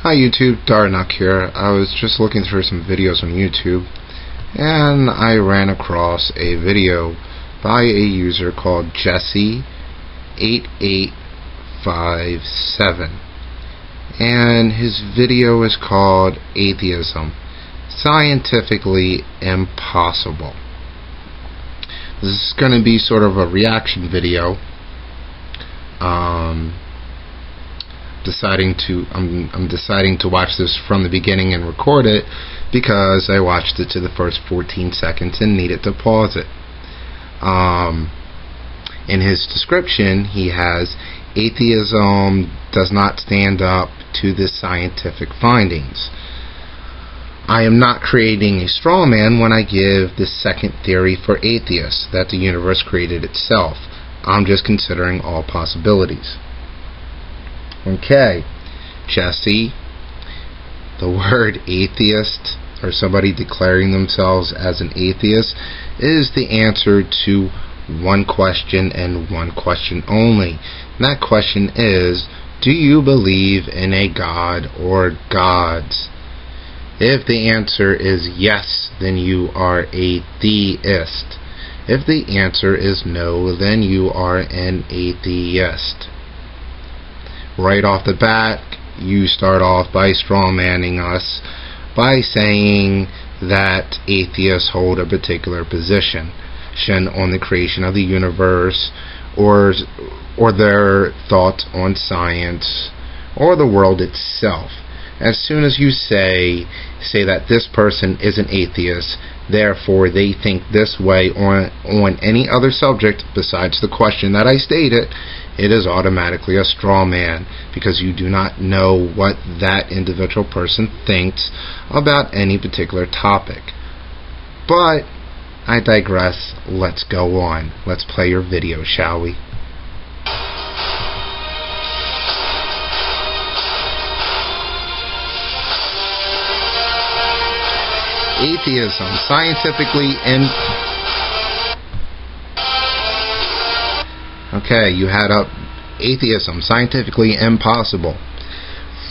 Hi YouTube, Darnuk here. I was just looking through some videos on YouTube and I ran across a video by a user called Jesse8857, and his video is called Atheism, Scientifically Impossible. This is going to be sort of a reaction video. I'm deciding to watch this from the beginning and record it because I watched it to the first 14 seconds and needed to pause it. In his description, he has atheism does not stand up to the scientific findings. I am not creating a straw man when I give the second theory for atheists, that the universe created itself. I'm just considering all possibilities. Okay, Jesse, the word atheist, or somebody declaring themselves as an atheist, is the answer to one question and one question only. And that question is, do you believe in a God or gods? If the answer is yes, then you are a theist. If the answer is no, then you are an atheist. Right off the bat, you start off by strawmanning us by saying that atheists hold a particular position on the creation of the universe, or their thoughts on science or the world itself. As soon as you say that this person is an atheist, therefore they think this way on any other subject besides the question that I stated, it is automatically a straw man, because you do not know what that individual person thinks about any particular topic. But I digress. Let's go on. Let's play your video, shall we? Atheism, scientifically Okay, you had up atheism, scientifically impossible.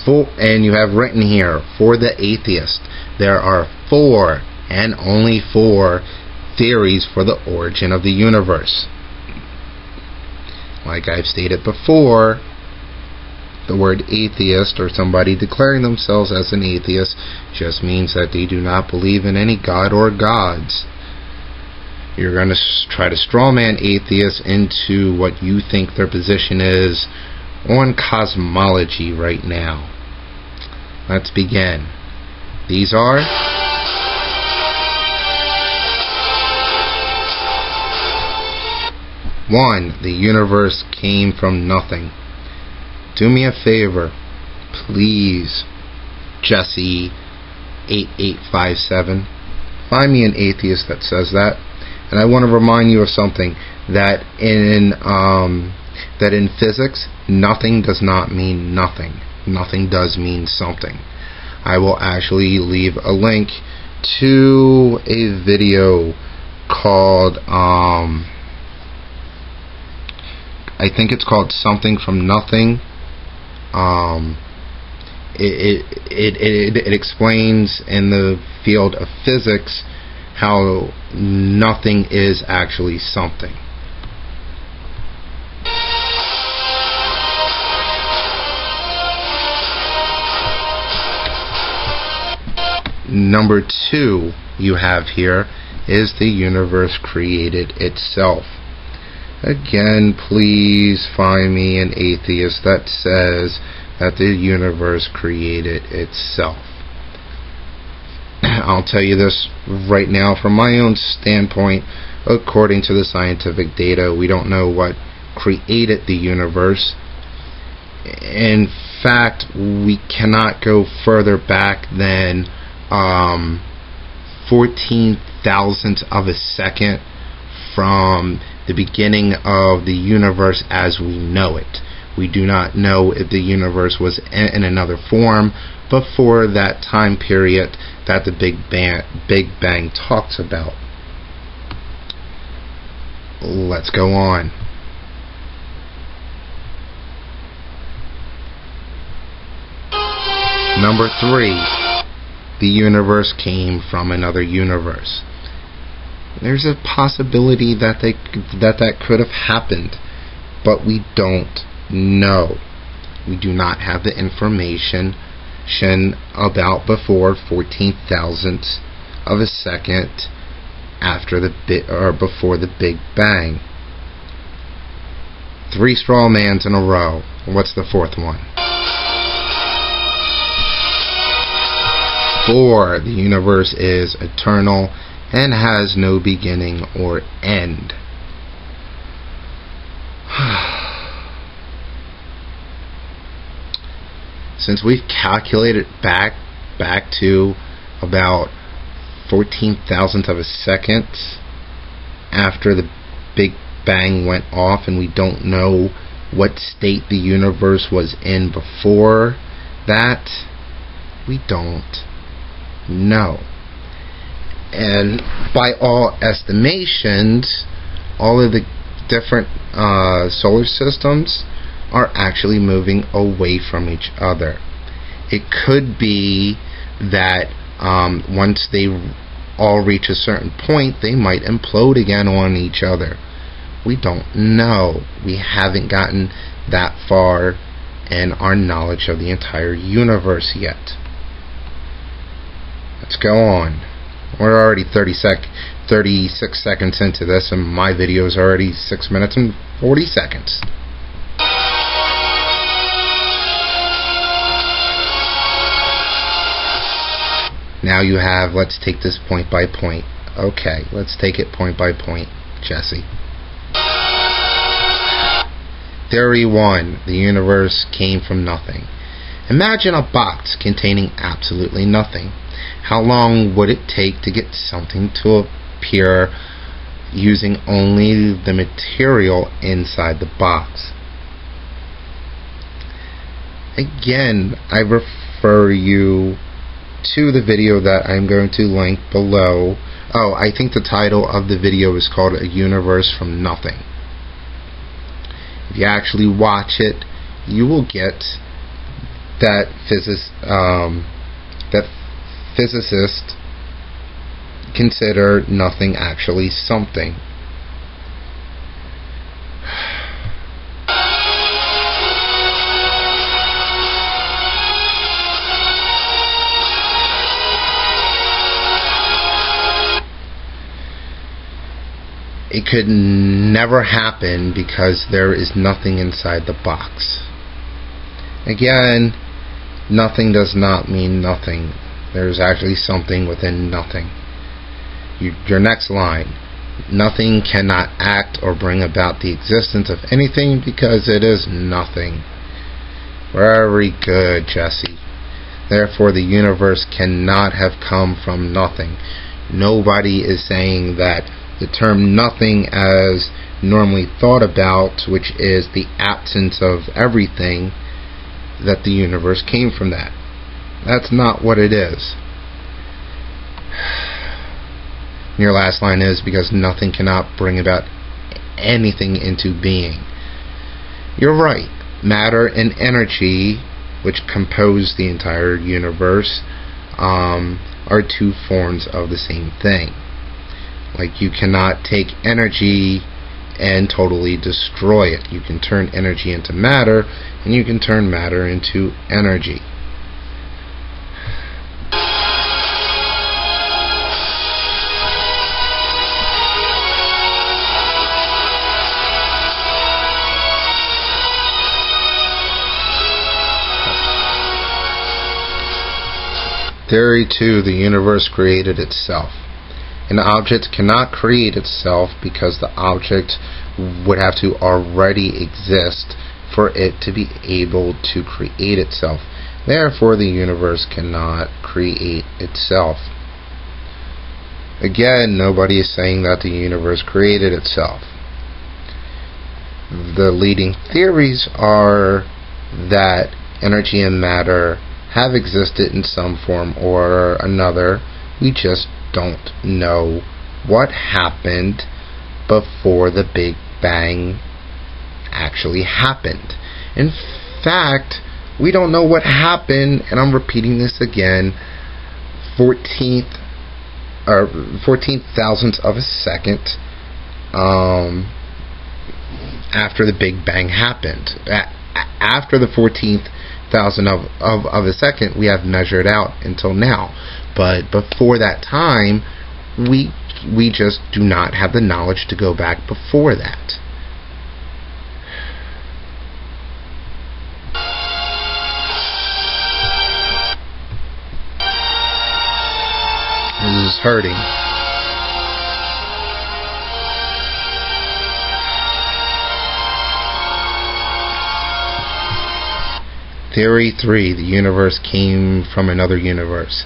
And you have written here, for the atheist, there are 4 and only 4 theories for the origin of the universe. Like I've stated before, the word atheist, or somebody declaring themselves as an atheist, just means that they do not believe in any god or gods. You're going to try to strawman atheists into what you think their position is on cosmology right now. Let's begin. These are: 1. The universe came from nothing. Do me a favor, please, Jesse8857. Find me an atheist that says that. And I want to remind you of something, that in physics, nothing does not mean nothing. Nothing does mean something. I will actually leave a link to a video called I think it's called Something from Nothing. It explains in the field of physics how nothing is actually something. Number 2 you have here is the universe created itself. Again, please find me an atheist that says that the universe created itself. I'll tell you this right now, from my own standpoint, according to the scientific data, we don't know what created the universe. In fact, we cannot go further back than 14 thousandths of a second from the beginning of the universe as we know it. We do not know if the universe was in another form before that time period that the Big Bang talks about. Let's go on. Number 3, the universe came from another universe. There's a possibility that that could have happened, but we don't know. We do not have the information about before 14,000ths of a second after before the Big Bang. 3 straw mans in a row. What's the 4th one? 4. The universe is eternal and has no beginning or end. Since we've calculated back to about 14,000ths of a second after the Big Bang went off, and we don't know what state the universe was in before that, we don't know. And by all estimations, all of the different solar systems are actually moving away from each other. It could be that once they all reach a certain point, they might implode again on each other. We don't know. We haven't gotten that far in our knowledge of the entire universe yet. Let's go on. We're already 36 seconds into this, and my video is already 6 minutes and 40 seconds. Now you have, let's take this point by point. Okay, let's take it point by point, Jesse. Theory 1. The universe came from nothing. Imagine a box containing absolutely nothing. How long would it take to get something to appear using only the material inside the box? Again, I refer you to the video that I'm going to link below. Oh, I think the title of the video is called A Universe from Nothing. If you actually watch it, you will get that physicists consider nothing actually something. It could never happen because there is nothing inside the box. Again, nothing does not mean nothing. There's actually something within nothing. Your next line. Nothing cannot act or bring about the existence of anything because it is nothing. Very good, Jesse. Therefore, the universe cannot have come from nothing. Nobody is saying that the term nothing as normally thought about, which is the absence of everything, that the universe came from that. That's not what it is. Your last line is because nothing cannot bring about anything into being. You're right. Matter and energy, which compose the entire universe, are 2 forms of the same thing. Like, you cannot take energy and totally destroy it. You can turn energy into matter, and you can turn matter into energy. Theory 2. The universe created itself. An object cannot create itself because the object would have to already exist for it to be able to create itself. Therefore, the universe cannot create itself. Again, nobody is saying that the universe created itself. The leading theories are that energy and matter have existed in some form or another. We just don't know what happened before the Big Bang actually happened. In fact, We don't know what happened, and I'm repeating this again, 14 thousandths of a second after the Big Bang happened. After the 14th thousand of a second, we have measured out until now. But before that time, we just do not have the knowledge to go back before that. This is hurting. Theory 3. The universe came from another universe.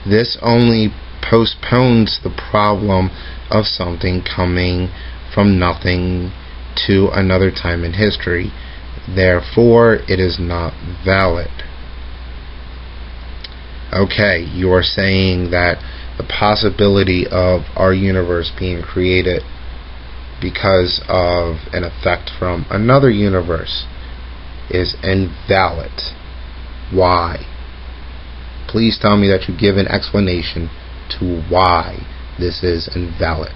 This only postpones the problem of something coming from nothing to another time in history. Therefore, it is not valid. Okay, you are saying that the possibility of our universe being created because of an effect from another universe is invalid. Why? Please tell me that you give an explanation to why this is invalid.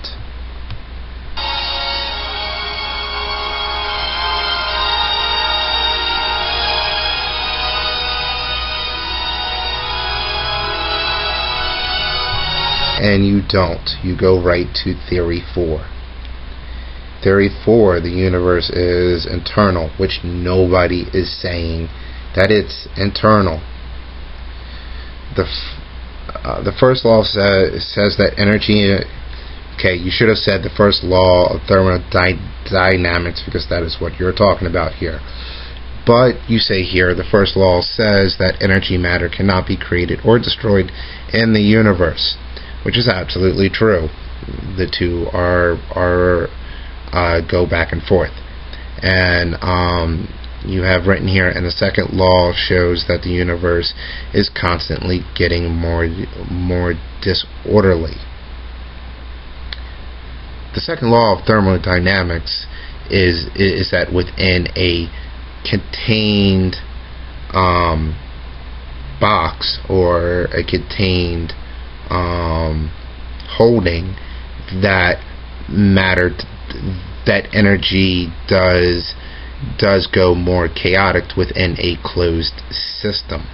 And you don't. You go right to Theory 4. Theory 4, the universe is internal, which nobody is saying that it's internal. The first law says that energy... Okay, you should have said the first law of thermodynamics, because that is what you're talking about here. But you say here, the first law says that energy matter cannot be created or destroyed in the universe, which is absolutely true. The two are go back and forth. And you have written here, and the second law shows that the universe is constantly getting more disorderly. The second law of thermodynamics is that within a contained box or a contained holding, that matter, that energy does go more chaotic within a closed system.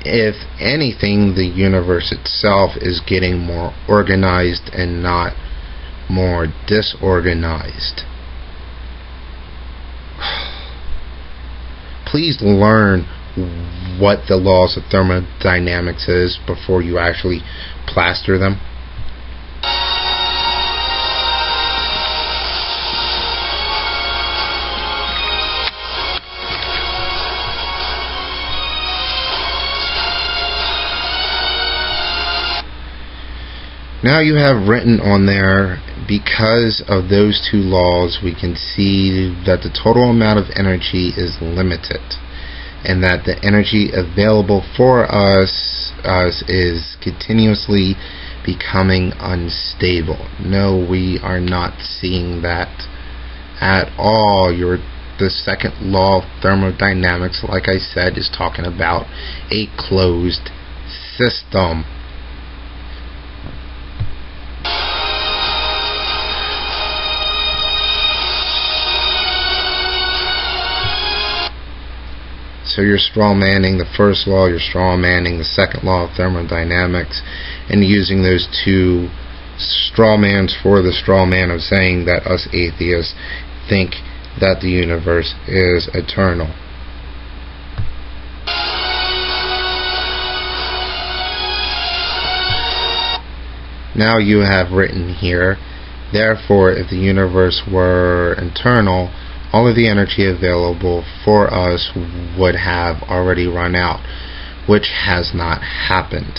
If anything, the universe itself is getting more organized and not more disorganized. Please learn what the laws of thermodynamics is before you actually plaster them. Now you have written on there, because of those two laws, we can see that the total amount of energy is limited, and that the energy available for us is continuously becoming unstable. No, we are not seeing that at all. The second law of thermodynamics, like I said, is talking about a closed system. So you're strawmanning the first law, you're strawmanning the second law of thermodynamics, and using those two strawmans for the strawman of saying that us atheists think that the universe is eternal. Now you have written here, therefore, if the universe were eternal, all of the energy available for us would have already run out, which has not happened.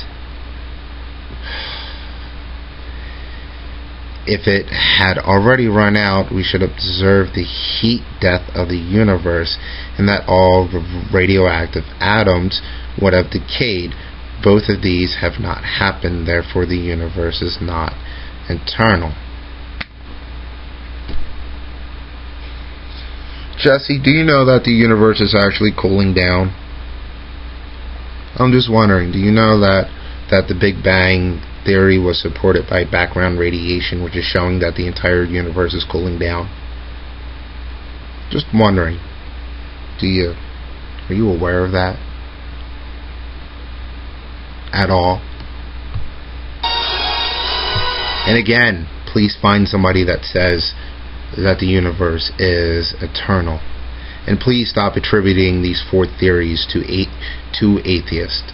If it had already run out, we should observe the heat death of the universe, and that all the radioactive atoms would have decayed. Both of these have not happened, therefore the universe is not eternal. Jesse, do you know that the universe is actually cooling down? I'm just wondering, do you know that the Big Bang theory was supported by background radiation, which is showing that the entire universe is cooling down? Just wondering. Are you aware of that? At all? And again, please find somebody that says that the universe is eternal. And please stop attributing these 4 theories to atheists.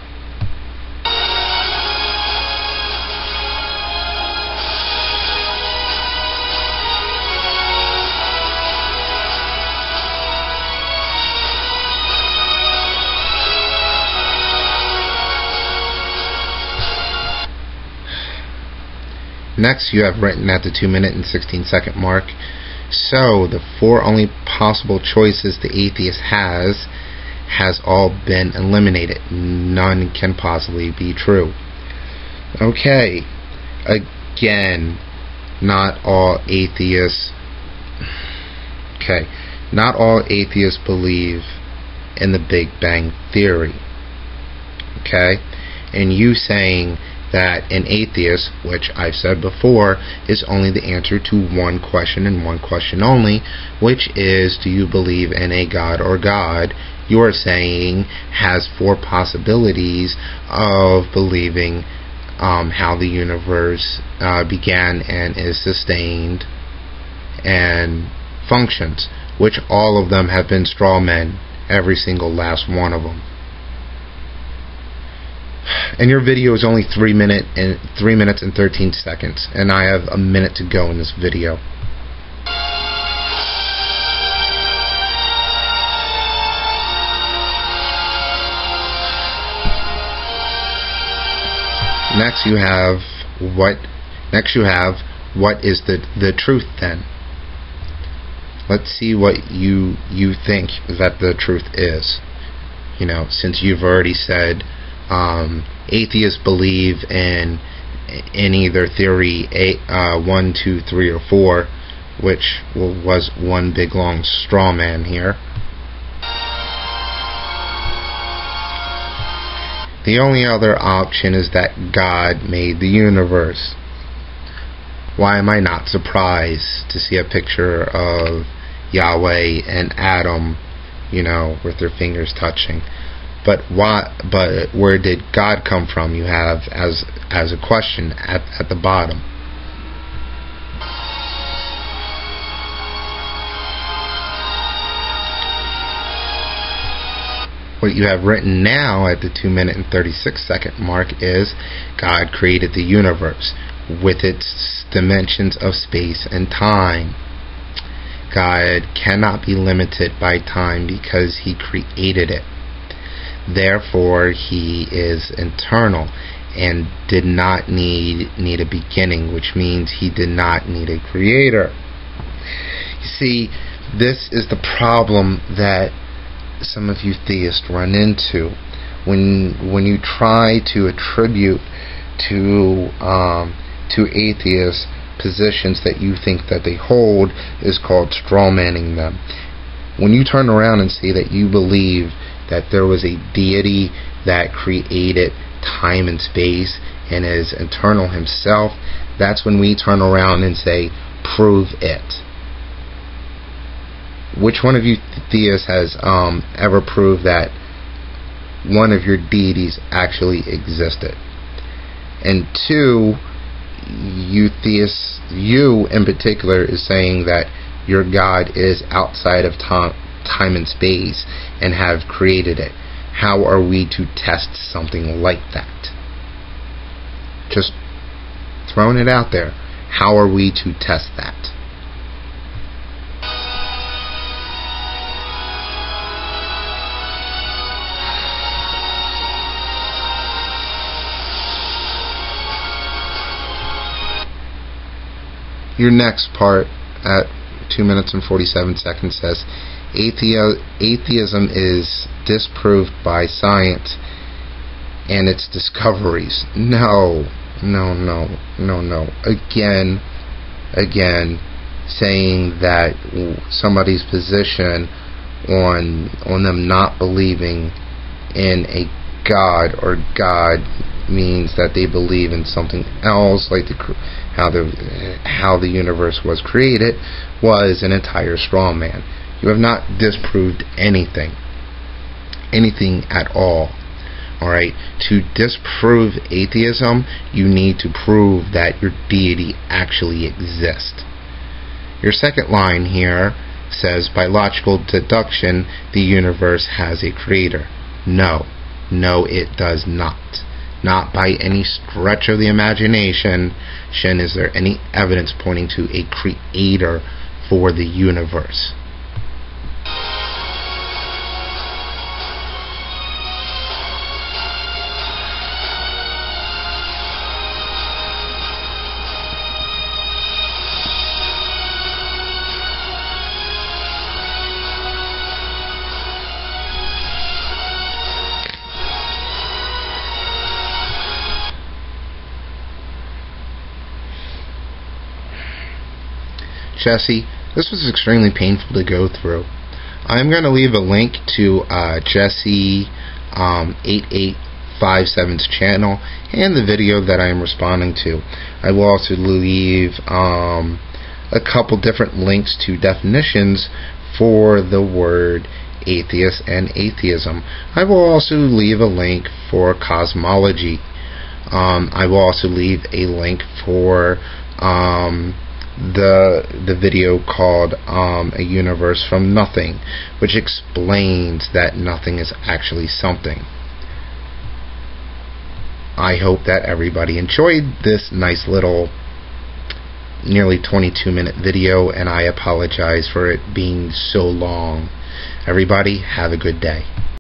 Next, you have written at the 2-minute and 16-second mark. So, the 4 only possible choices the atheist has all been eliminated. None can possibly be true. Okay. Again, not all atheists believe in the Big Bang theory. Okay? And you saying that an atheist, which I've said before, is only the answer to one question and one question only, which is, do you believe in a God or God? You're saying has 4 possibilities of believing how the universe began and is sustained and functions, which all of them have been straw men, every single last one of them. And your video is only 3 minutes and 13 seconds, and I have a minute to go in this video. Next you have what is the truth then? Let's see what you think that the truth is. You know, since you've already said atheists believe in either theory 1, 2, 3, or 4, which was one big long straw man here. The only other option is that God made the universe. Why am I not surprised to see a picture of Yahweh and Adam, you know, with their fingers touching? But where did God come from? You have as a question at the bottom. What you have written now at the 2-minute and 36-second mark is God created the universe with its dimensions of space and time. God cannot be limited by time because He created it. Therefore, He is eternal and did not need a beginning, which means He did not need a creator. You see, this is the problem that some of you theists run into when you try to attribute to atheists positions that you think that they hold is called strawmanning them. When you turn around and say that you believe that there was a deity that created time and space and is eternal Himself, that's when we turn around and say, prove it. Which one of you theists has ever proved that one of your deities actually existed? And 2, you theists, you in particular, is saying that your God is outside of time and space and have created it. How are we to test something like that? Just throwing it out there. How are we to test that? Your next part at 2 minutes and 47 seconds says, atheism is disproved by science and its discoveries. No. Again, saying that somebody's position on them not believing in a God, or God means that they believe in something else, like how the universe was created, was an entire straw man. You have not disproved anything at all. Alright, to disprove atheism, you need to prove that your deity actually exists. Your second line here says, by logical deduction, the universe has a creator. No, it does not. Not by any stretch of the imagination is there any evidence pointing to a creator for the universe. Jesse, this was extremely painful to go through. I'm going to leave a link to Jesse 8857's channel and the video that I am responding to. I will also leave a couple different links to definitions for the word atheist and atheism. I will also leave a link for cosmology. I will also leave a link for the video called A Universe from Nothing, which explains that nothing is actually something. I hope that everybody enjoyed this nice little nearly 22-minute video, and I apologize for it being so long. Everybody, have a good day.